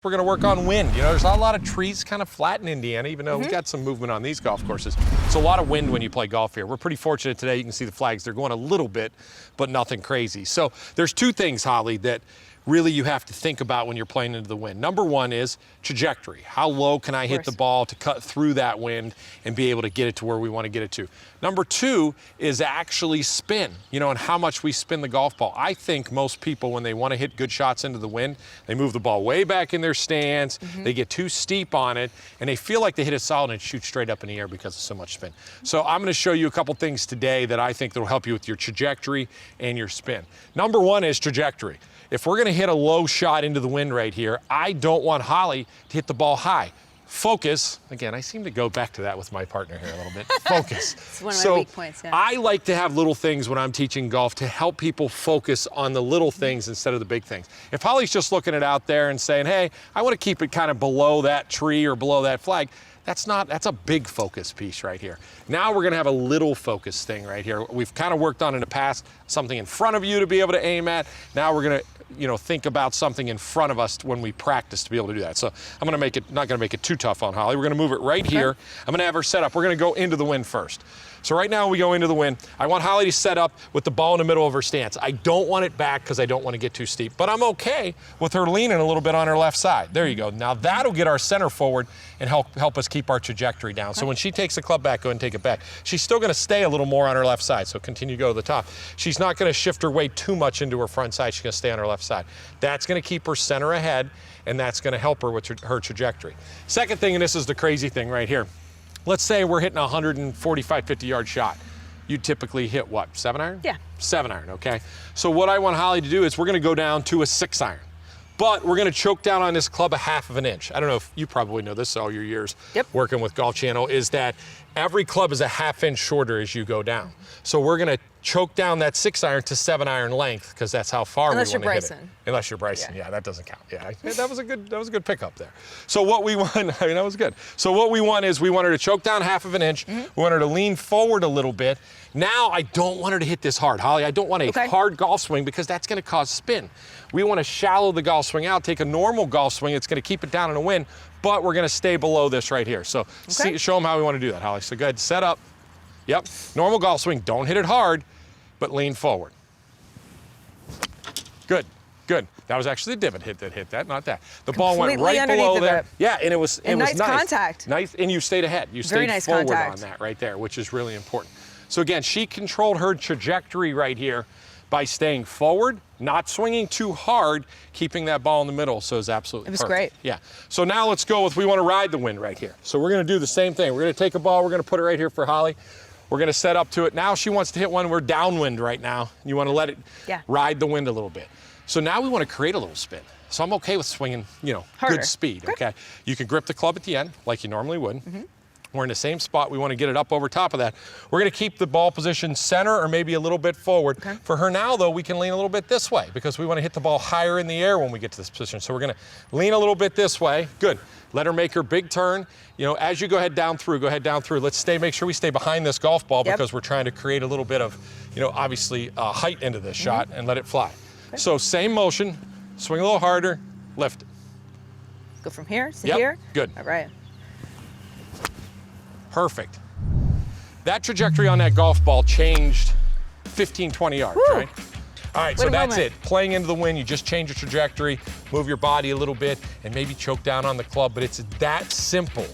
We're going to work on wind. You know, there's not a lot of trees kind of flat in Indiana, even though we've got some movement on these golf courses. It's a lot of wind when you play golf here. We're pretty fortunate today. You can see the flags. They're going a little bit, but nothing crazy. So there's two things, Holly, that really you have to think about when you're playing into the wind. Number one is trajectory. How low can I hit the ball to cut through that wind and be able to get it to where we want to get it to? Number two is actually spin, you know, and how much we spin the golf ball. I think most people, when they want to hit good shots into the wind, they move the ball way back in their stance, they get too steep on it, and they feel like they hit it solid and shoot straight up in the air because of so much spin. So I'm going to show you a couple things today that I think that will help you with your trajectory and your spin. Number one is trajectory. If we're going to hit a low shot into the wind right here, I don't want Holly to hit the ball high. Focus. Again, I seem to go back to that with my partner here a little bit. Focus. It's one of my weak points, yeah. I like to have little things when I'm teaching golf to help people focus on the little things instead of the big things. If Holly's just looking at out there and saying, hey, I want to keep it kind of below that tree or below that flag, that's a big focus piece right here. Now we're going to have a little focus thing right here. We've kind of worked on in the past something in front of you to be able to aim at. Now we're going to, you know, think about something in front of us when we practice to be able to do that. So I'm going to make it, not going to make it too tough on Holly. We're going to move it right here. I'm going to have her set up. We're going to go into the wind first. So right now we go into the wind. I want Holly to set up with the ball in the middle of her stance. I don't want it back because I don't want to get too steep, but I'm okay with her leaning a little bit on her left side. There you go. Now that'll get our center forward and help us keep our trajectory down. So when she takes the club back, go ahead and take it back. She's still going to stay a little more on her left side, so continue to go to the top. She's not going to shift her weight too much into her front side. She's going to stay on her left side. That's going to keep her center ahead, and that's going to help her with her trajectory. Second thing, and this is the crazy thing right here. Let's say we're hitting a 145, 50-yard shot. You typically hit what, 7-iron? Yeah. 7-iron, okay? So what I want Holly to do is we're going to go down to a 6-iron. But we're going to choke down on this club 1/2 inch. I don't know if you probably know this all your years working with Golf Channel, is that every club is a 1/2 inch shorter as you go down. So we're going to choke down that 6-iron to 7-iron length because that's how far we want to hit it. Unless you're Bryson. Yeah, that doesn't count. Yeah, that was a good pickup there. So what we want, I mean, that was good. So what we want is we want her to choke down 1/2 inch. We want her to lean forward a little bit. Now I don't want her to hit this hard, Holly. I don't want a hard golf swing because that's going to cause spin. We want to shallow the golf swing out, take a normal golf swing. It's going to keep it down in the wind, but we're going to stay below this right here. So show them how we want to do that, Holly. So go ahead, set up. Yep, normal golf swing. Don't hit it hard, but lean forward. Good, good. That was actually the divot that hit that, not that. The ball went right below there. Yeah, and it was nice contact. Nice, and you stayed ahead. You stayed forward on that right there, which is really important. So again, she controlled her trajectory right here by staying forward, not swinging too hard, keeping that ball in the middle. So it's absolutely perfect. Great. Yeah. So now let's go with, we want to ride the wind right here. So we're going to do the same thing. We're going to take a ball. We're going to put it right here for Holly. We're going to set up to it. Now she wants to hit one. We're downwind right now. You want to let it ride the wind a little bit. So now we want to create a little spin. So I'm okay with swinging, you know, good speed, okay? You can grip the club at the end like you normally would. We're in the same spot. We want to get it up over top of that. We're going to keep the ball position center or maybe a little bit forward. For her now, though, we can lean a little bit this way because we want to hit the ball higher in the air when we get to this position. So we're going to lean a little bit this way. Good. Let her make her big turn. You know, as you go ahead down through, Let's make sure we stay behind this golf ball because we're trying to create a little bit of, you know, obviously height into this shot and let it fly. So same motion, swing a little harder, lift it. Go from here to here? Good. All right. Perfect. That trajectory on that golf ball changed 15, 20 yards, right? All right, so that's it. Playing into the wind, you just change your trajectory, move your body a little bit, and maybe choke down on the club, but it's that simple.